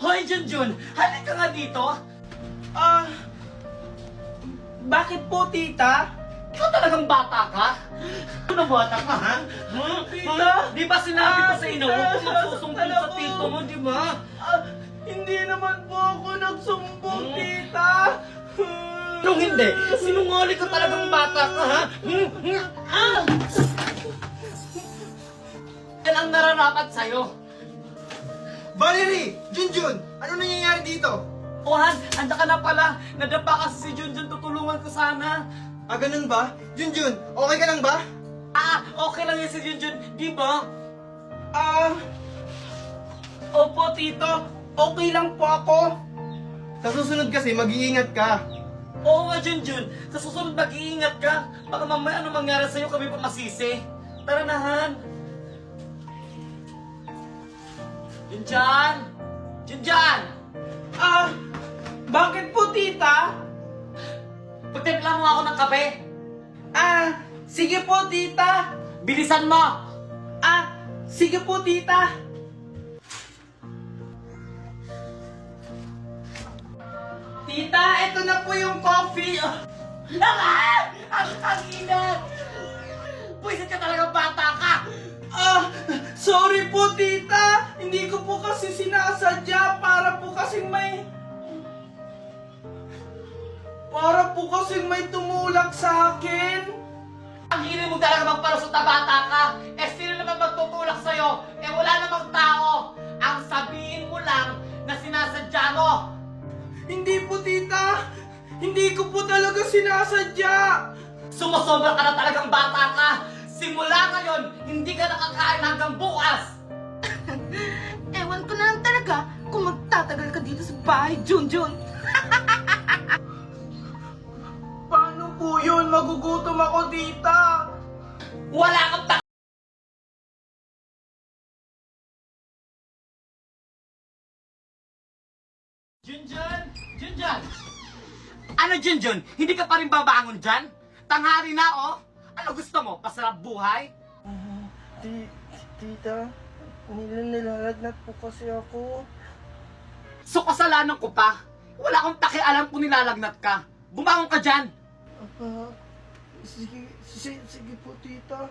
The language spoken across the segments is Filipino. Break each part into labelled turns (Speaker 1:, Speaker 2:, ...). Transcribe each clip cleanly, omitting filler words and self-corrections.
Speaker 1: Hoy, Junjun! Halika nga dito!
Speaker 2: Bakit po, tita?
Speaker 1: Ikaw talagang bata ka? Ano bata ka, ha?
Speaker 2: Tita!
Speaker 1: Di ba sinabi ko sa inyo, huwag kang magsusumbong
Speaker 2: Alam
Speaker 1: sa
Speaker 2: ko.
Speaker 1: tito mo, di ba?
Speaker 2: Hindi naman po ako nagsumbong, tita.
Speaker 1: Anong hindi? Sinungaling ka talagang bata ka, ha? Yan ang nararapat sa'yo.
Speaker 3: Valerie! Junjun! Ano nangyayari dito?
Speaker 1: O Han, anda ka na pala. Nadapa kasi si Junjun, tutulungan ko sana.
Speaker 3: Ganun ba? Junjun, okay ka lang ba?
Speaker 1: Okay lang yan si Junjun, di ba?
Speaker 2: Opo, tito. Okay lang po ako.
Speaker 3: Sa susunod kasi, mag-iingat ka.
Speaker 1: Oo nga, Junjun. Sa susunod mag-iingat ka. Baka mamaya ano mangyari sa'yo, kami pa masisi. Tara na, Han. Junjan! Junjan!
Speaker 2: Bakit po, tita?
Speaker 1: Pagtimpla mo ako ng kape.
Speaker 2: Sige po, tita.
Speaker 1: Bilisan mo!
Speaker 2: Sige po, tita. Tita, ito na po yung coffee.
Speaker 1: Ang inat! Pwisit ka talagang bata ka!
Speaker 2: Sorry po, tita. Hindi ko po kasi sinasadya. Para po kasing may tumulak sa akin.
Speaker 1: Ang hiling mo talaga magpalusot na bata ka! Sino naman magtutulak sa'yo? Wala namang tao! Ang sabihin mo lang na sinasadya mo!
Speaker 2: Hindi po, tita. Hindi ko po talaga sinasadya.
Speaker 1: Sumusobra ka na talagang bata ka! Simula ngayon, hindi ka nakakain hanggang bukas!
Speaker 4: Ewan ko na lang talaga kung magtatagal ka dito sa bahay, Junjun.
Speaker 2: Paano po yun? Magugutom ako, tita.
Speaker 1: Wala kang Junjun! Junjun! Ano, Junjun? Hindi ka pa rin babangon dyan? Tanghali na, oh! Ano gusto mo? Pasarap buhay?
Speaker 2: Tita, nilalagnat po kasi ako.
Speaker 1: So, kasalanan ko pa? Wala akong pakialam kung nilalagnat ka. Bumangon ka dyan!
Speaker 2: Sige po, tita.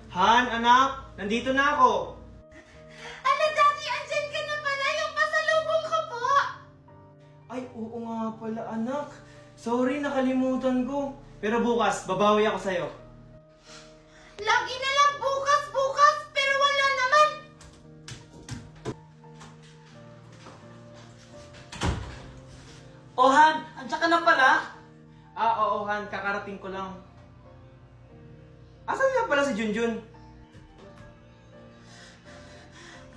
Speaker 2: Han, anak, nandito na ako.
Speaker 4: Ano, Daddy? Andyan ka na pala. Yung pasalubong ko po.
Speaker 2: Ay, oo nga pala, anak. Sorry, nakalimutan ko. Pero bukas, babawi ako sa'yo.
Speaker 4: Lagi na lang bukas, pero wala naman.
Speaker 1: Oh, Han! Andiyan ka na pala?
Speaker 2: Oo, Han, kakarating ko lang. Asan nga pala si Junjun?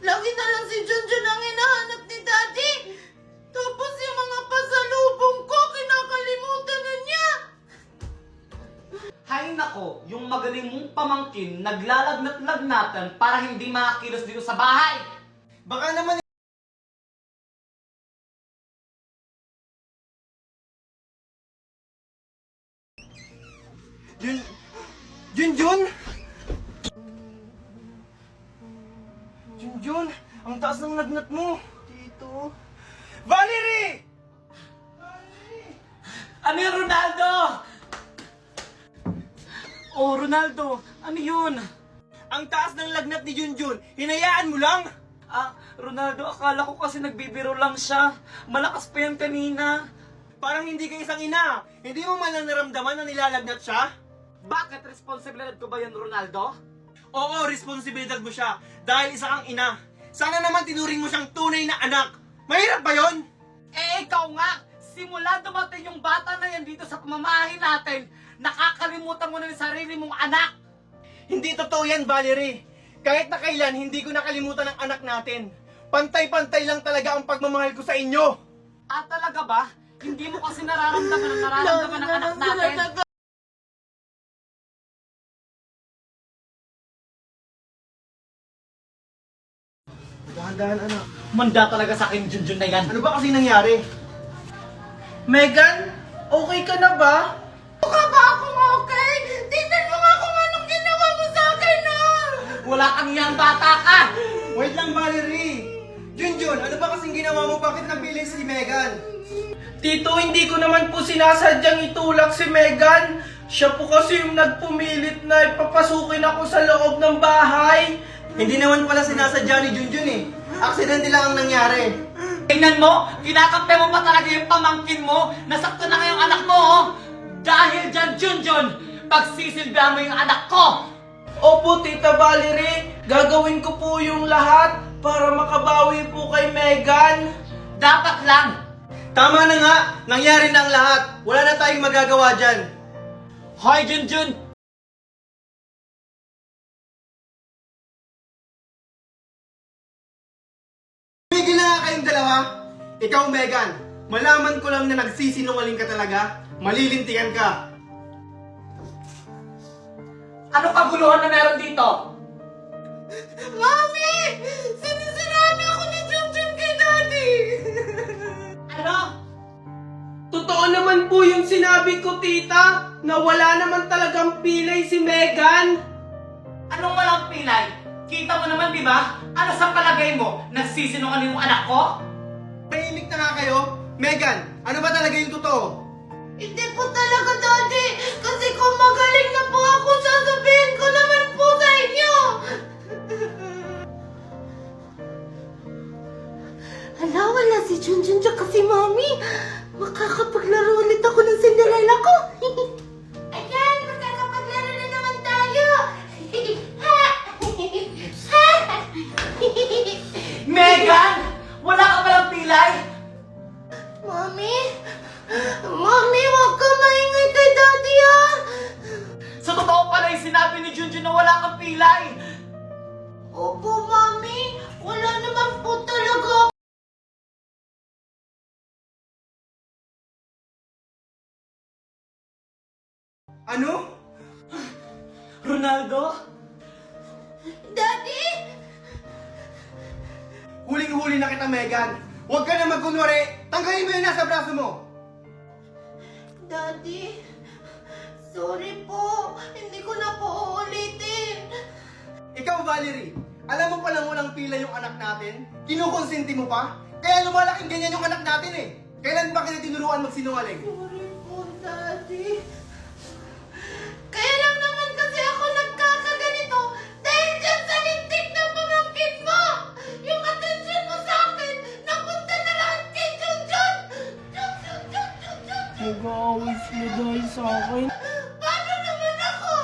Speaker 4: Lagi na lang si Junjun ang hinahanap ni Daddy. Tapos yung mga pasalubong ko, kinakalimutan na niya.
Speaker 1: Hay nako, yung magaling mong pamangkin naglalagnat-lagnatan para hindi makakilos dito sa bahay!
Speaker 3: Baka naman Junjun! Junjun! Ang taas ng lagnat mo! Tito! Valerie!
Speaker 1: Ano yun, Ronaldo? Oh, Ronaldo, ano yun?
Speaker 2: Ang taas ng lagnat ni Junjun, hinayaan mo lang!
Speaker 1: Ronaldo, akala ko kasi nagbibiro lang siya. Malakas pa yan kanina.
Speaker 2: Parang hindi ka isang ina! Hindi mo man lang naramdaman na nilalagnat siya?
Speaker 1: Bakit? Responsibilidad ko ba yan, Ronaldo?
Speaker 2: Oo, responsibilidad mo siya dahil isa kang ina. Sana naman tinuring mo siyang tunay na anak. Mahirap ba yon?
Speaker 1: Ikaw nga! Simula dumating yung bata na yan dito sa pamamahay natin, nakakalimutan mo na yung sarili mong anak!
Speaker 2: Hindi totoo yan, Valerie. Kahit na kailan, hindi ko nakalimutan ang anak natin. Pantay-pantay lang talaga ang pagmamahal ko sa inyo.
Speaker 1: Talaga ba? Hindi mo kasi nararamdaman ang nararamdaman ng anak natin?
Speaker 3: Dahan-dahan, anak.
Speaker 1: Manda talaga sa akin, Junjun na yan.
Speaker 3: Ano ba kasi nangyari?
Speaker 2: Megan, okay ka na ba?
Speaker 4: Mukha ba akong okay? Tingnan mo nga kung anong ginawa mo sa akin, no?
Speaker 1: Wala kang iyang bata ka!
Speaker 2: Wait lang, Valerie! Junjun, ano ba kasing ginawa mo? Bakit napili si Megan?
Speaker 3: Tito, hindi ko naman po sinasadyang itulak si Megan. Siya po kasi yung nagpumilit na ipapasukin ako sa loob ng bahay.
Speaker 2: Hindi naman pala sinasadya ni Junjun eh. Aksidente lang ang nangyari.
Speaker 1: Tingnan mo, kinakampi mo pa talaga yung pamangkin mo. Nasakto na ngayong anak mo, oh. Dahil dyan, Junjun, pagsisilbihan mo yung anak ko.
Speaker 3: Opo, Tita Valerie, gagawin ko po yung lahat para makabawi po kay Megan.
Speaker 1: Dapat lang.
Speaker 2: Tama na nga, nangyari na ang lahat. Wala na tayong magagawa dyan.
Speaker 1: Hoy, Junjun!
Speaker 2: Tumigil na nga kayong dalawa. Ikaw, Megan, malaman ko lang na nagsisinungaling ka talaga. Malilintikan ka.
Speaker 1: Ano kaguluhan na meron dito?
Speaker 4: Mami! Sinisiraan ako ni Junjun kay Daddy!
Speaker 1: Ano?
Speaker 3: Totoo naman po yung sinabi ko, Tita, na wala naman talagang pilay si Megan.
Speaker 1: Anong walang pilay? Kita mo naman, di ba? Ano sa palagay mo? Nagsisinungaling yung anak ko?
Speaker 2: Tahimik na nga kayo. Megan, ano ba talaga yung totoo?
Speaker 4: Hindi po talaga, Daddy! Kasi kung magaling na po ako, sasabihin ko naman po sa inyo! Hala, wala si Junjun tsaka si Mami. Makakapaglaro ulit ako ng Cinderella ko. Ayan, makakapaglaro na naman tayo.
Speaker 1: Megan! Wala ka palang pilay?
Speaker 4: Mami? Mami, huwag ka maingay kay Daddy, ah!
Speaker 1: Sa totoo pala yung sinabi ni Junjun na wala kang pilay.
Speaker 4: Opo, Mami. Wala naman po talaga.
Speaker 2: Ano?
Speaker 1: Ronaldo?
Speaker 4: Daddy?
Speaker 2: Huling-huli na kita, Megan. Huwag ka na magkunwari. Tanggalin mo yung nasa braso mo.
Speaker 4: Daddy? Sorry po. Hindi ko na po uulitin.
Speaker 2: Ikaw, Valerie, alam mo palang walang pila yung anak natin? Kinukonsinti mo pa? Kaya lumalaking ganyan yung anak natin eh. Kailan ba kita tinuruan magsinungaling?
Speaker 4: Sorry po, Daddy. Kaya lang naman kasi ako nagkakaganito dahil dyan sa lintik ng pamangkin mo! Yung attention mo sa akin, napunta na lahat kay Junjun! Junjun!
Speaker 3: Nag-aaway sila dahil sa akin.
Speaker 4: Paano naman ako?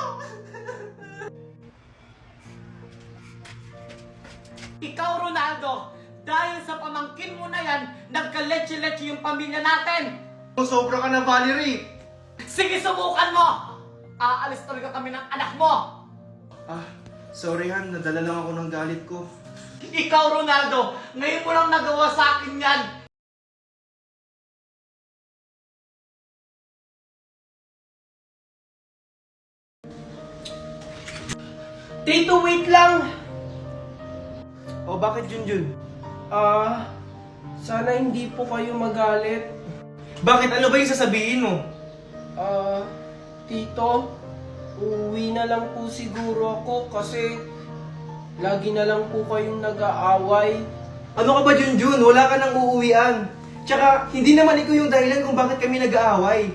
Speaker 1: Ikaw, Ronaldo, dahil sa pamangkin mo na yan, nagka-leche-leche yung pamilya natin.
Speaker 2: Sobra ka na, Valerie.
Speaker 1: Sige, subukan mo! Aalis talaga kami ng anak mo!
Speaker 2: Sorry Han, nadala lang ako ng galit ko.
Speaker 1: Ikaw, Ronaldo, ngayon mo lang nagawa sa akin yan.
Speaker 3: Tito, wait lang.
Speaker 2: O bakit, Junjun?
Speaker 3: Sana hindi po kayo magalit.
Speaker 2: Bakit? Ano ba yung sasabihin mo?
Speaker 3: Tito, uuwi na lang po siguro ako kasi lagi na lang po kayong nag-aaway.
Speaker 2: Ano ka ba, Junjun? Wala ka nang uuwian. Tsaka, hindi naman ikaw yung dahilan kung bakit kami nag-aaway.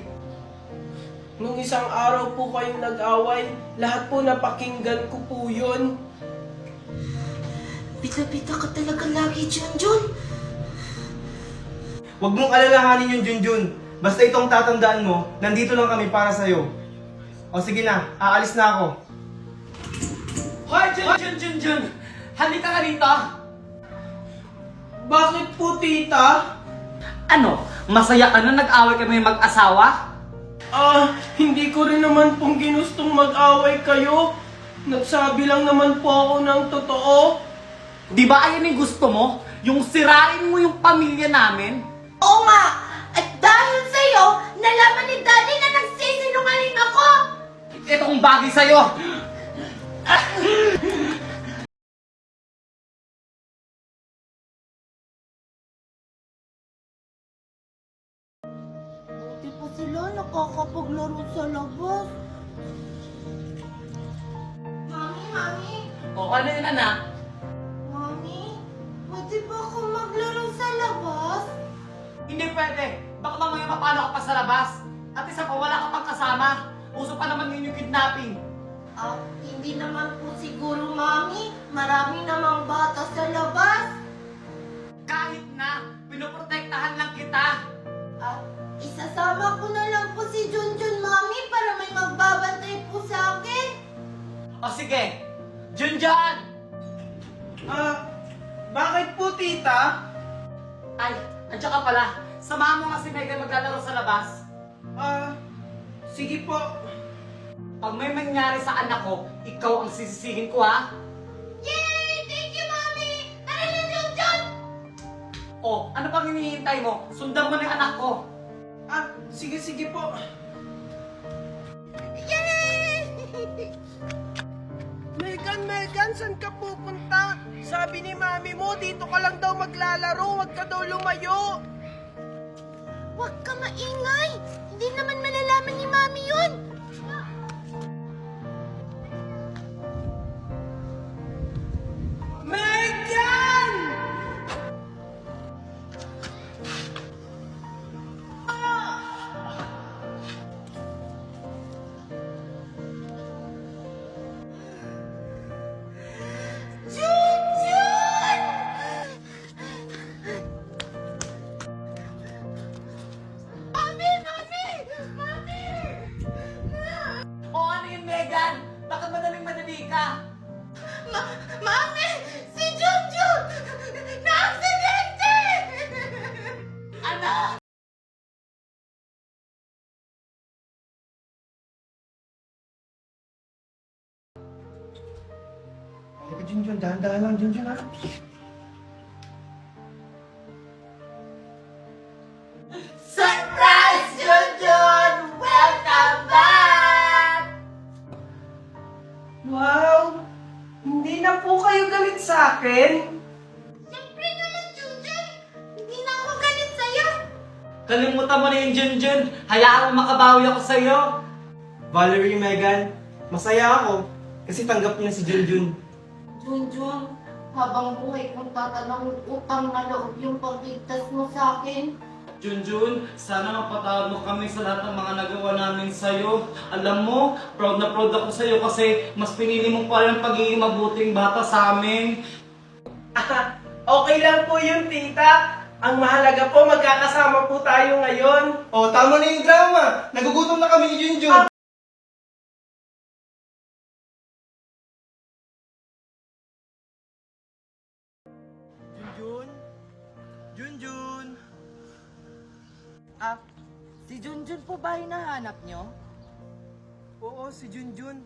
Speaker 3: Nung isang araw po kayong nag-away, lahat po napakinggan ko po yun.
Speaker 4: Bita-bita ka talaga lagi, Junjun.
Speaker 2: Huwag mong alalahanin yung Junjun. Basta itong tatandaan mo, nandito lang kami para sa'yo. O sige na, aalis na ako.
Speaker 1: Hoy, Junjun! Halika ka rito!
Speaker 3: Bakit po, tita?
Speaker 1: Ano? Masaya ka na nag-away kami mag-asawa?
Speaker 3: Hindi ko rin naman pong ginustong mag-away kayo. Nagsabi lang naman po ako ng totoo.
Speaker 1: Di ba ayan yung gusto mo? Yung sirain mo yung pamilya namin?
Speaker 4: Oo nga! At dahil sa'yo, nalaman ni Daddy na nagsisinungaling ako!
Speaker 1: Itong bagay sa'yo!
Speaker 4: Buti pa sila nakakapaglaro sa labas. Mami,
Speaker 1: O, ano yun, anak?
Speaker 4: Mami, pwede ba ako maglaro sa labas?
Speaker 1: Hindi pwede. Baka mamaya mapano ka pa sa labas. At isa pa, wala ka pang kasama. Uso pa naman yun yung kidnapping.
Speaker 4: Hindi naman po siguro, Mami. Marami namang bata sa labas.
Speaker 1: Kahit na, pinoprotektahan lang kita.
Speaker 4: Isasama ko na lang po si Junjun, Mami, para may magbabantay po sa akin.
Speaker 1: O sige, Junjun!
Speaker 3: Bakit po, tita?
Speaker 1: Ay, andiyan ka pala. Samahan mo nga si Megan maglalaro sa labas.
Speaker 3: Sige po.
Speaker 1: Pag may mangyari sa anak ko, ikaw ang sisisihin ko, ha?
Speaker 4: Yay! Thank you, Mami! Tara na, Junjun!
Speaker 1: O, ano pang hinihintay mo? Sundan mo na yung anak ko.
Speaker 3: Sige po.
Speaker 4: Yay!
Speaker 3: Megan, saan ka pupunta? Sabi ni mami mo, dito ka lang daw maglalaro, wag ka daw lumayo.
Speaker 4: Huwag ka maingay! Hindi naman malalaman ni Mami yun!
Speaker 3: Megan!
Speaker 4: Junjun! Mami! Mami! Mami!
Speaker 1: O, ano yun, Megan? Bakit madali ka?
Speaker 4: Mami! Si Junjun! Na-aksidente!
Speaker 1: Anak!
Speaker 3: Teka, Junjun, dahan-dahan lang, Junjun, ha?
Speaker 1: Surprise, Junjun! Welcome back!
Speaker 3: Wow! Hindi na po kayo galit sa akin?
Speaker 4: Siyempre naman, Junjun! Hindi na ako galit sa'yo!
Speaker 1: Kalimutan mo na yung Junjun. Hayaan mo makabawi ako sa'yo.
Speaker 2: Valerie, Megan, masaya ako kasi tanggap niya si Junjun.
Speaker 4: Junjun, habang buhay kong tatanong utang na loob yung pagligtas mo sa akin.
Speaker 1: Junjun, sana mapatawad mo kami sa lahat ng mga nagawa namin sa'yo. Alam mo, proud na proud ako sa'yo kasi mas pinili mo pa rin ang pagiging mabuting bata sa amin.
Speaker 3: Okay lang po yun, tita. Ang mahalaga po, magkakasama po tayo ngayon.
Speaker 2: Oh, tama na yung drama. Nagugutom na kami ni Junjun. Junjun?
Speaker 5: Si Junjun po ba hinahanap nyo?
Speaker 2: Oo, si Junjun.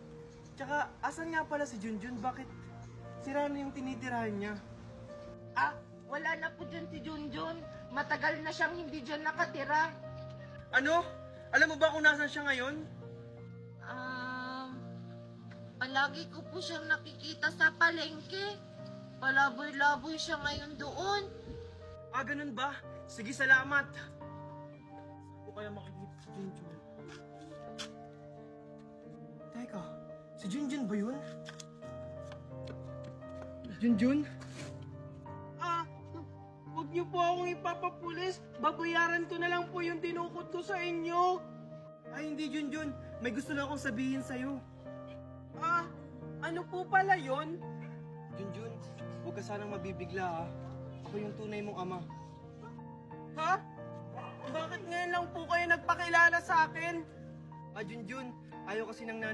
Speaker 2: Tsaka, asan nga pala si Junjun? Bakit sira na yung tinitirahan niya?
Speaker 5: Wala na po dyan si Junjun. Matagal na siyang hindi dyan nakatira.
Speaker 2: Ano? Alam mo ba kung nasan siya ngayon?
Speaker 4: Palagi ko po siyang nakikita sa palengke. Palaboy-laboy siya ngayon doon.
Speaker 2: Ganun ba? Sige, salamat. Saan ko kaya makikita si Junjun? Teka, si Junjun ba yun? Junjun?
Speaker 3: Huwag niyo po akong ipapapulis. Babayaran ko na lang po yung tinukot ko sa inyo.
Speaker 2: Ay, hindi, Junjun. May gusto lang akong sabihin sa'yo.
Speaker 3: Ano po pala yon?
Speaker 2: Junjun, huwag ka sanang mabibigla, ha? Ako yung tunay mong ama.
Speaker 3: Ha? Bakit ngayon lang po kayo nagpakilala sa akin?
Speaker 2: Junjun, ayaw kasi ng nanay